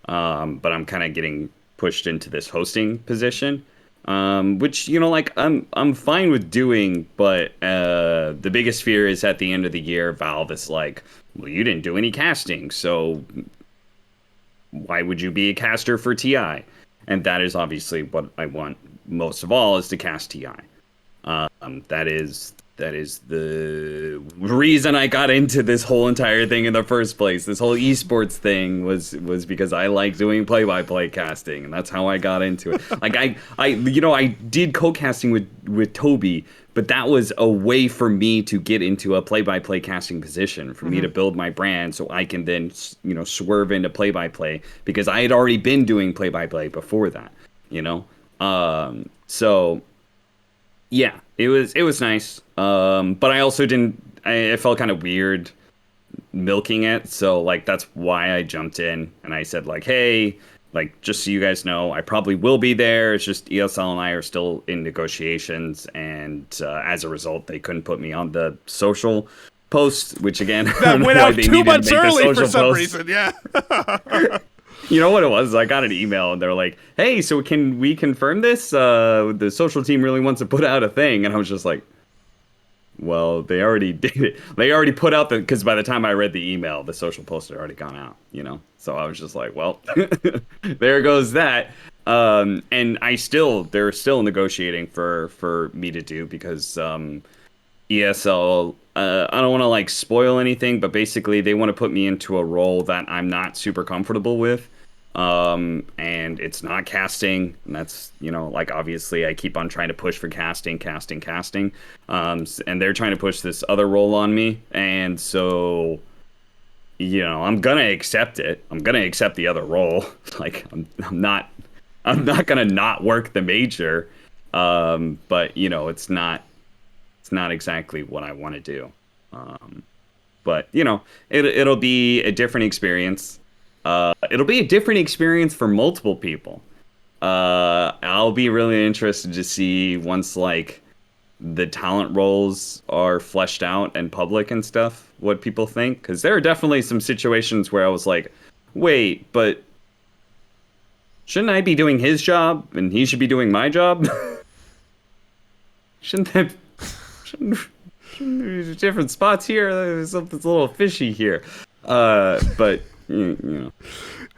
but I'm kind of getting pushed into this hosting position, which, like I'm fine with doing, but the biggest fear is at the end of the year, Valve is like, well, you didn't do any casting, so why would you be a caster for TI? And that is obviously what I want most of all, is to cast TI. That is the reason I got into this whole entire thing in the first place. This whole esports thing was because I like doing play-by-play casting, and that's how I got into it. Like I did co-casting with Toby, but that was a way for me to get into a play-by-play casting position, for me to build my brand, so I can then swerve into play-by-play, because I had already been doing play-by-play before that. So yeah, it was nice. But I also I felt kind of weird milking it. So like, that's why I jumped in and I said like, hey, like, just so you guys know, I probably will be there. It's just ESL and I are still in negotiations. And as a result, they couldn't put me on the social post, which again, that went out 2 months early for some reason. Yeah. You know what it was? I got an email and they're like, hey, so can we confirm this? The social team really wants to put out a thing. And I was just like, well, they already did it. They already put out because by the time I read the email, the social post had already gone out, So I was just like, well, there goes that. And they're still negotiating for me to do, because ESL, I don't want to like spoil anything, but basically they want to put me into a role that I'm not super comfortable with. And it's not casting, and that's, like, obviously I keep on trying to push for casting. And they're trying to push this other role on me. And so, I'm going to accept it. I'm going to accept the other role. Like, I'm not going to not work the major. But it's not exactly what I want to do. But it'll be a different experience. It'll be a different experience for multiple people. I'll be really interested to see once like the talent roles are fleshed out and public and stuff, what people think. Because there are definitely some situations where I was like, wait, but shouldn't I be doing his job and he should be doing my job? Shouldn't there's different spots here? There's something a little fishy here. But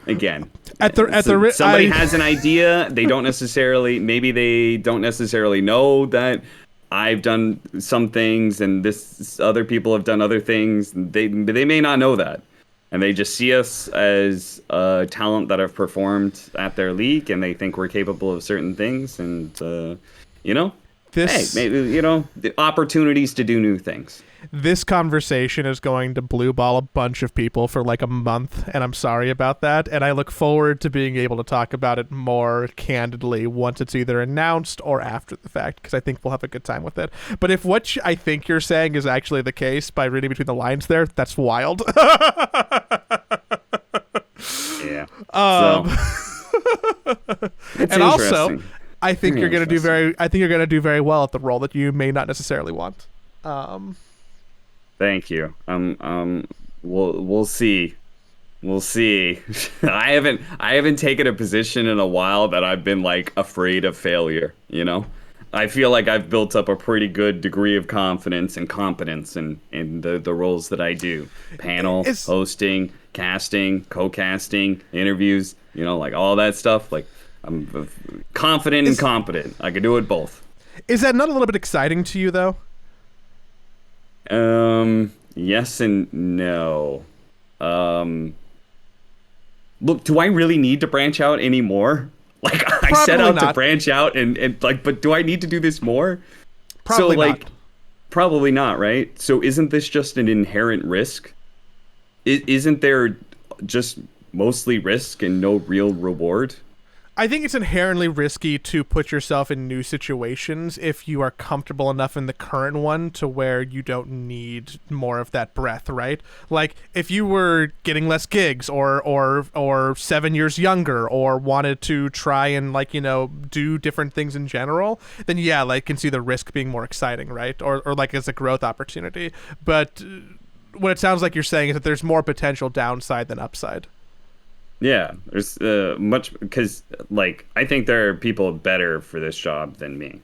again, somebody has an idea. They don't necessarily know that I've done some things and this other people have done other things. They may not know that, and they just see us as talent that have performed at their league, and they think we're capable of certain things. And hey, maybe the opportunities to do new things. This conversation is going to blue ball a bunch of people for like a month, and I'm sorry about that. And I look forward to being able to talk about it more candidly once it's either announced or after the fact, because I think we'll have a good time with it. But if what I think you're saying is actually the case by reading between the lines there, that's wild. Yeah. And also, I think you're going to do very well at the role that you may not necessarily want. Thank you. We'll see. We'll see. I haven't taken a position in a while that I've been like afraid of failure, I feel like I've built up a pretty good degree of confidence and competence in the roles that I do. Panel, hosting, casting, co-casting, interviews, like all that stuff. Like, I'm confident and competent. I can do it both. Is that not a little bit exciting to you, though? Yes and no. Look, do I really need to branch out anymore? Like, I set out to branch out and like, but do I need to do this more? Probably not. Probably not, right? So isn't this just an inherent risk? Isn't there just mostly risk and no real reward? I think it's inherently risky to put yourself in new situations if you are comfortable enough in the current one to where you don't need more of that breath, right? Like, if you were getting less gigs or 7 years younger or wanted to try and, like, do different things in general, then yeah, like, can see the risk being more exciting, right? Or like as a growth opportunity. But what it sounds like you're saying is that there's more potential downside than upside. Yeah, there's much because like I think there are people better for this job than me,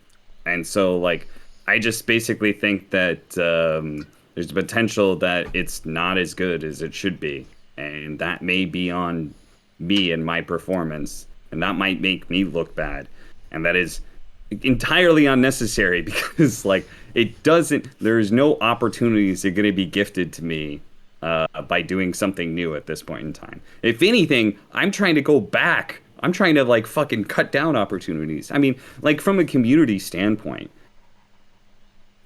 and so like I just basically think that there's the potential that it's not as good as it should be, and that may be on me and my performance, and that might make me look bad, and that is entirely unnecessary because like it doesn't. There's no opportunities that are going to be gifted to me by doing something new at this point in time. If anything, I'm trying to go back. I'm trying to like fucking cut down opportunities. I mean, like from a community standpoint,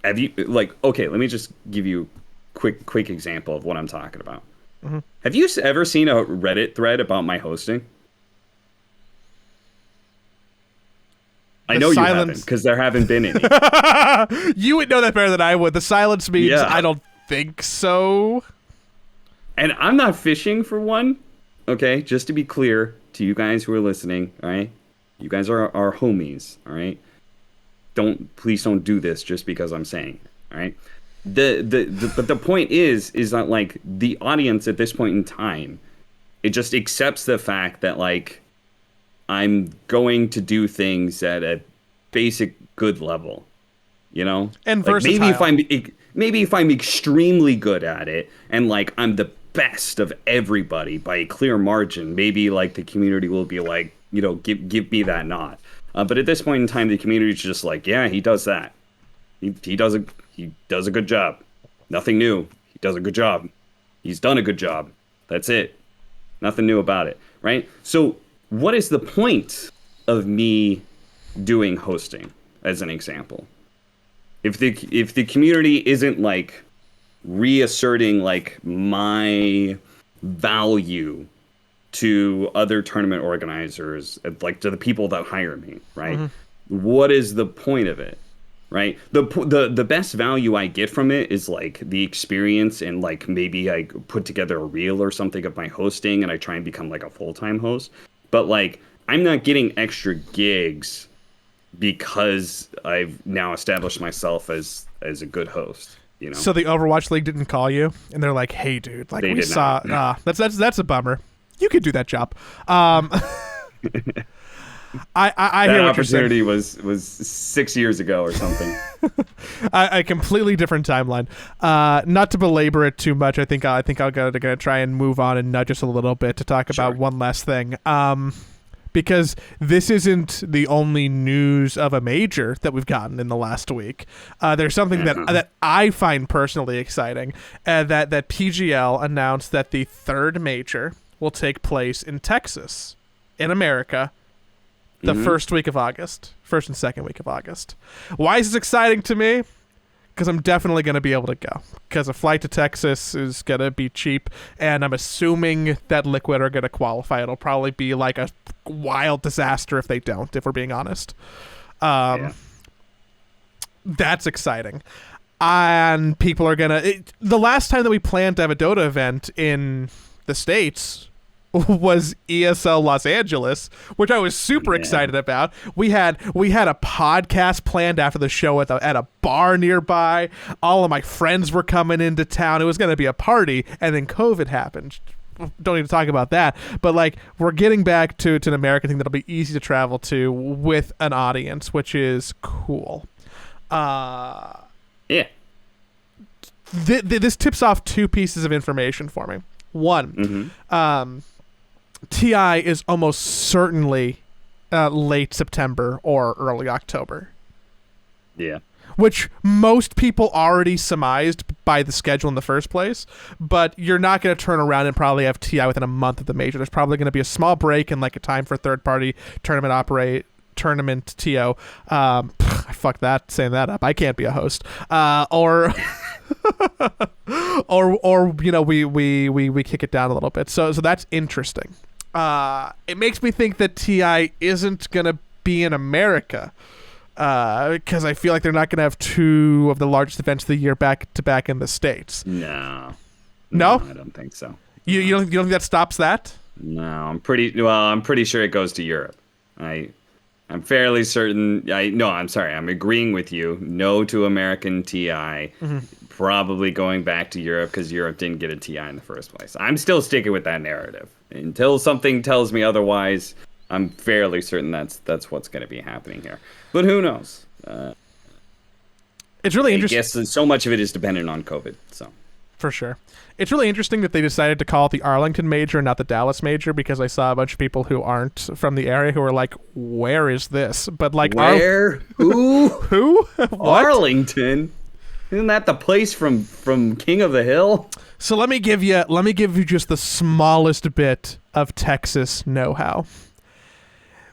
have you like, okay, let me just give you a quick example of what I'm talking about. Mm-hmm. Have you ever seen a Reddit thread about my hosting? I know you haven't because there haven't been any. You would know that better than I would. The silence means I don't think so. And I'm not fishing for one, okay? Just to be clear to you guys who are listening, all right? You guys are our homies, all right? Please don't do this just because I'm saying it, all right? But the point is that like the audience at this point in time, it just accepts the fact that like I'm going to do things at a basic good level, you know? And like versatile. Maybe if I'm extremely good at it and like I'm the best of everybody by a clear margin, maybe like the community will be like, you know, give me that nod. But at this point in time, the community is just like, yeah, he does that. He does a good job. Nothing new. He does a good job. He's done a good job. That's it. Nothing new about it, right? So what is the point of me doing hosting as an example? If the community isn't like reasserting like my value to other tournament organizers, like to the people that hire me, right? Mm-hmm. What is the point of it, right? The best value I get from it is like the experience, and like maybe I put together a reel or something of my hosting and I try and become like a full-time host. But like I'm not getting extra gigs because I've now established myself as a good host, you know. So the Overwatch League didn't call you, and they're like, "Hey, dude, like we saw, that's a bummer. You could do that job." I hear what opportunity you're saying. was 6 years ago or something. A completely different timeline. Not to belabor it too much, I think I'll gonna try and move on and nudge us a little bit to talk about one last thing. Because this isn't the only news of a major that we've gotten in the last week. There's something that I find personally exciting, that PGL announced that the third major will take place in Texas, in America, the first and second week of August. Why is this exciting to me? Because I'm definitely going to be able to go. Because a flight to Texas is going to be cheap, and I'm assuming that Liquid are going to qualify. It'll probably be like a wild disaster if they don't, if we're being honest. That's exciting. And people are going to... The last time that we planned to have a Dota event in the States was ESL Los Angeles, which I was super excited about. We had a podcast planned after the show at a bar nearby. All of my friends were coming into town. It was going to be a party, and then COVID happened. Don't need to talk about that. But like, we're getting back to an American thing that'll be easy to travel to with an audience, which is cool. This tips off two pieces of information for me. One, TI is almost certainly late September or early October. Yeah. Which most people already surmised by the schedule in the first place, but you're not going to turn around and probably have TI within a month of the major. There's probably going to be a small break and like a time for third-party tournament TO. Fuck that, saying that up. I can't be a host. Or you know, we kick it down a little bit. So that's interesting. It makes me think that TI isn't going to be in America, because I feel like they're not going to have two of the largest events of the year back to back in the States. No, I don't think so. You don't think that stops that? No, I'm pretty sure it goes to Europe. I'm fairly certain. I'm agreeing with you. No to American TI. probably going back to Europe because Europe didn't get a TI in the first place. I'm still sticking with that narrative until something tells me otherwise. I'm fairly certain that's what's going to be happening here, but who knows? It's really interesting. I guess so much of it is dependent on COVID. So for sure, it's really interesting that they decided to call it the Arlington Major, not the Dallas Major, because I saw a bunch of people who aren't from the area who are like, "Where is this?" But like, where? Who? Who? What? Arlington? Isn't that the place from King of the Hill? So let me give you just the smallest bit of Texas know-how.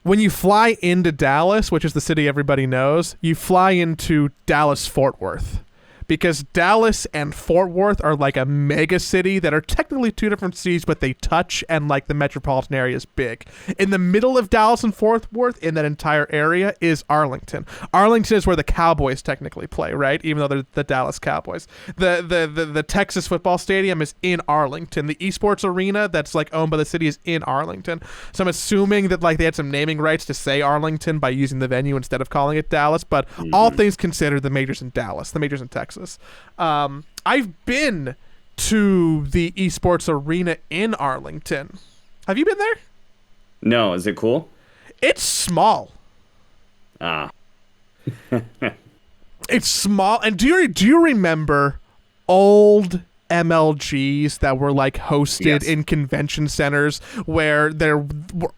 When you fly into Dallas, which is the city everybody knows, you fly into Dallas-Fort Worth. Because Dallas and Fort Worth are like a mega city that are technically two different cities, but they touch, and like the metropolitan area is big. In the middle of Dallas and Fort Worth, in that entire area, is Arlington. Arlington is where the Cowboys technically play, right? Even though they're the Dallas Cowboys. The Texas football stadium is in Arlington. The esports arena that's like owned by the city is in Arlington. So I'm assuming that like they had some naming rights to say Arlington by using the venue instead of calling it Dallas. But all things considered, the major's in Dallas. The major's in Texas. I've been to the esports arena in Arlington. Have you been there? No. Is it cool? It's small. It's small. And do you remember old MLGs that were like hosted in convention centers where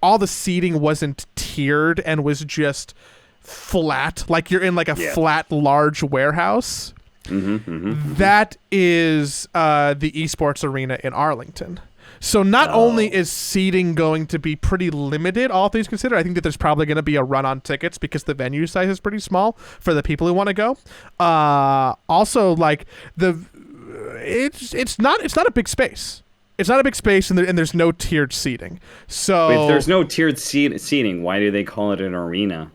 all the seating wasn't tiered and was just flat, like you're in like a flat large warehouse? That is the esports arena in Arlington. So not only is seating going to be pretty limited, all things considered, I think that there's probably going to be a run on tickets because the venue size is pretty small for the people who want to go. Also, like it's not a big space. It's not a big space, and there's no tiered seating. So if there's no tiered seating, why do they call it an arena?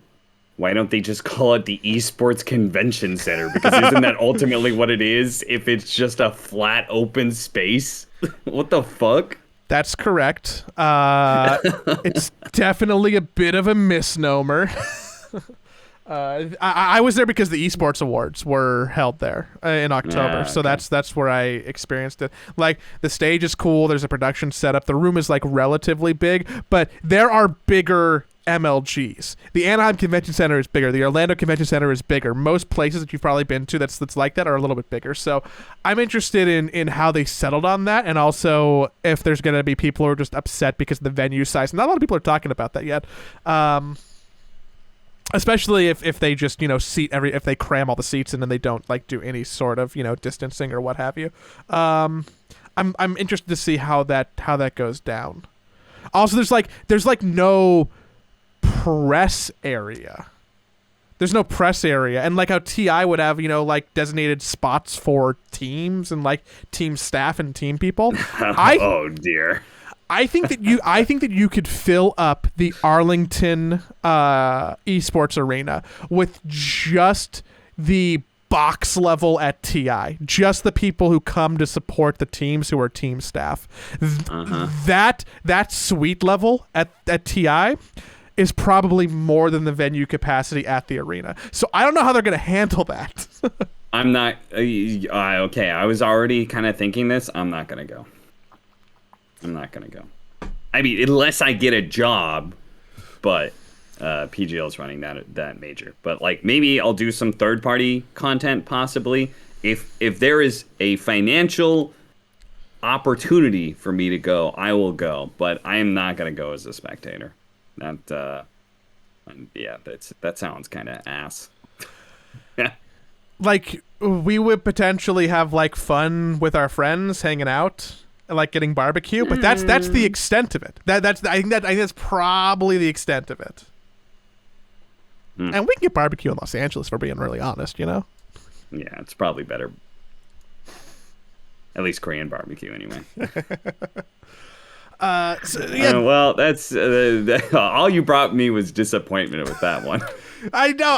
Why don't they just call it the Esports Convention Center? Because isn't that ultimately what it is if it's just a flat open space? What the fuck? That's correct. It's definitely a bit of a misnomer. I was there because the Esports Awards were held there in October. So that's where I experienced it. Like, the stage is cool. There's a production setup. The room is like relatively big, but there are bigger MLGs. The Anaheim Convention Center is bigger. The Orlando Convention Center is bigger. Most places that you've probably been to that's like that are a little bit bigger. So I'm interested in how they settled on that, and also if there's going to be people who are just upset because of the venue size. Not a lot of people are talking about that yet. Especially if they just, if they cram all the seats and then they don't like do any sort of, distancing or what have you. I'm interested to see how that goes down. Also, there's no press area. There's no press area, and like how TI would have, designated spots for teams and like team staff and team people. Oh dear. I think that you could fill up the Arlington esports arena with just the box level at TI, just the people who come to support the teams who are team staff. That suite level at TI is probably more than the venue capacity at the arena. So I don't know how they're going to handle that. I'm not okay. I was already kind of thinking this. I'm not going to go. I mean, unless I get a job, but PGL is running that major. But like, maybe I'll do some third-party content possibly. If there is a financial opportunity for me to go, I will go. But I am not going to go as a spectator. That sounds kind of ass. Yeah. Like, we would potentially have like fun with our friends hanging out, like getting barbecue, but that's the extent of it. I think that's probably the extent of it. And we can get barbecue in Los Angeles, for being really honest, Yeah, it's probably better. At least Korean barbecue, anyway. Well, that's all you brought me was disappointment with that one. I know.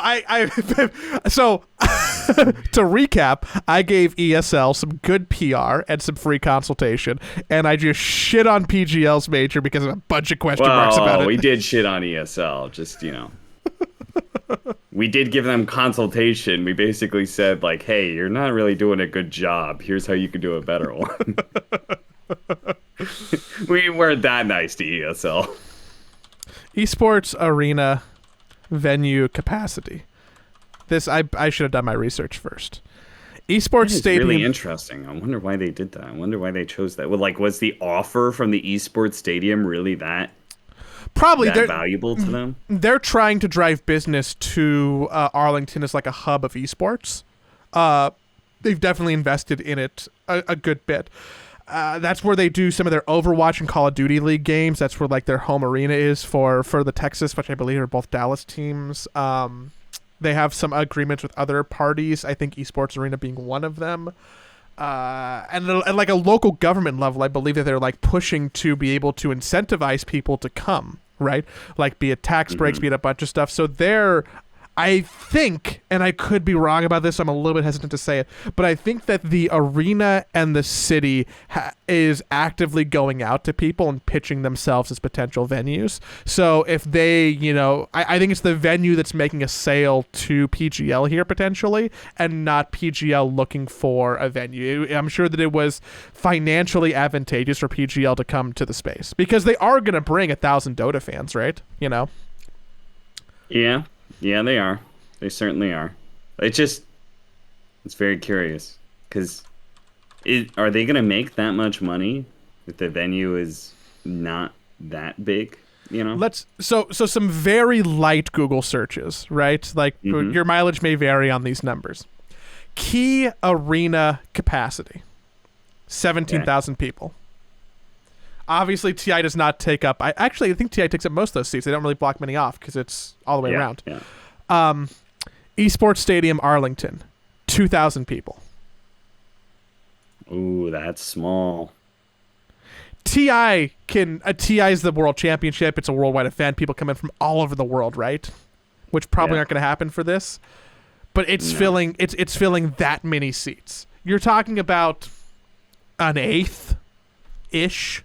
So to recap, I gave ESL some good PR and some free consultation, and I just shit on PGL's major because of a bunch of question marks about it. We did shit on ESL, just We did give them consultation. We basically said, like, hey, you're not really doing a good job. Here's how you can do a better one. We weren't that nice to ESL. Esports arena venue capacity. This I should have done my research first. Esports stadium. Really interesting. I wonder why they did that. I wonder why they chose that. Well, like, was the offer from the esports stadium really that valuable to them? They're trying to drive business to Arlington as like a hub of esports. They've definitely invested in it a good bit. That's where they do some of their Overwatch and Call of Duty League games. That's where like their home arena is for the Texas, which I believe are both Dallas teams. They have some agreements with other parties. I think Esports Arena being one of them. And at like a local government level, I believe that they're like pushing to be able to incentivize people to come, right? Like be it tax breaks, be it a bunch of stuff. So I think, and I could be wrong about this, so I'm a little bit hesitant to say it, but I think that the arena and the city is actively going out to people and pitching themselves as potential venues. So if they, I think it's the venue that's making a sale to PGL here potentially, and not PGL looking for a venue. I'm sure that it was financially advantageous for PGL to come to the space, because they are going to bring 1,000 Dota fans, right? Yeah. Yeah, they are. They certainly are. It's very curious, because are they going to make that much money if the venue is not that big? So some very light Google searches, right? Like your mileage may vary on these numbers. Key arena capacity, 17,000 people. Obviously, TI does not take up... I think TI takes up most of those seats. They don't really block many off because it's all the way around. Yeah. Esports Stadium Arlington, 2,000 people. Ooh, that's small. TI is the World Championship. It's a worldwide event. People come in from all over the world, right? Which probably aren't going to happen for this. But it's filling that many seats. You're talking about an eighth-ish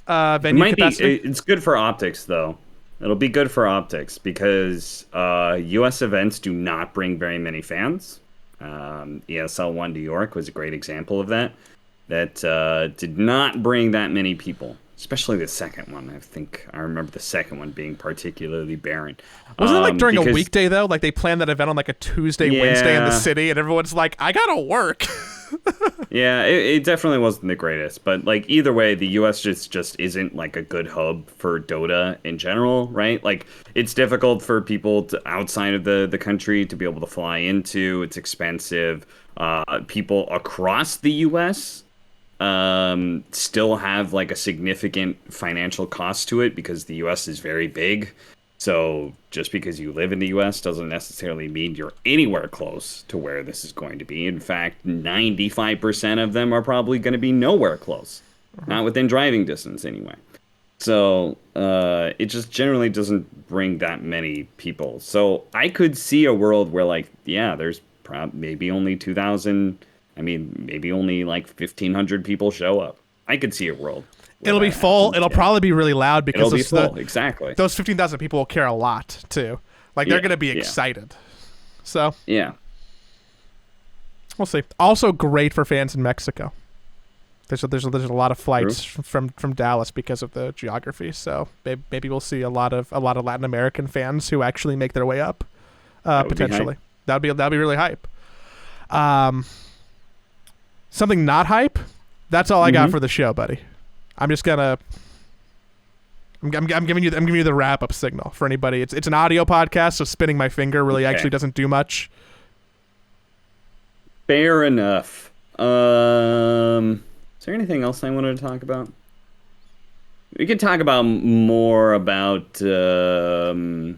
venue capacity. It's good for optics, though. It'll be good for optics because U.S. events do not bring very many fans. ESL One New York was a great example of that. That did not bring that many people, especially the second one. I think I remember the second one being particularly barren. Wasn't it like during a weekday, though? Like they planned that event on like a Tuesday, Wednesday in the city, and everyone's like, I gotta work. Yeah, it definitely wasn't the greatest, but like either way, the U.S. just isn't like a good hub for Dota in general, right? Like it's difficult for people outside of the country to be able to fly into. It's expensive. People across the U.S. Still have like a significant financial cost to it because the U.S. is very big. So just because you live in the U.S. doesn't necessarily mean you're anywhere close to where this is going to be. In fact, 95% of them are probably going to be nowhere close, not within driving distance anyway. So it just generally doesn't bring that many people. So I could see a world where like, there's maybe only 2,000. I mean, maybe only like 1,500 people show up. I could see a world. It'll be full. It'll probably be really loud because it'll be full. Exactly. Those 15,000 people will care a lot too. Like they're going to be excited. So yeah, we'll see. Also great for fans in Mexico. There's a lot of flights from Dallas because of the geography. So maybe we'll see a lot of Latin American fans who actually make their way up potentially. That'd be really hype. Something not hype. That's all I got for the show, buddy. I'm just gonna. I'm giving you the wrap up signal for anybody. It's an audio podcast, so spinning my finger really actually doesn't do much. Fair enough. Is there anything else I wanted to talk about? We could talk about more about the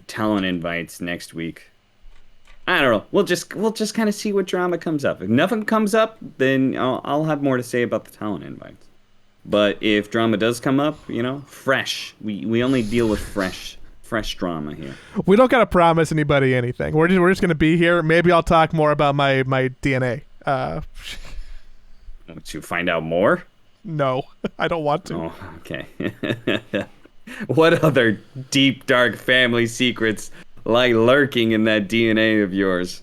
talent invites next week. I don't know. We'll just kind of see what drama comes up. If nothing comes up, then I'll have more to say about the talent invites. But if drama does come up, fresh. We only deal with fresh drama here. We don't gotta promise anybody anything. We're just gonna be here. Maybe I'll talk more about my DNA. To find out more? No, I don't want to. Oh, okay. What other deep, dark family secrets lie lurking in that DNA of yours?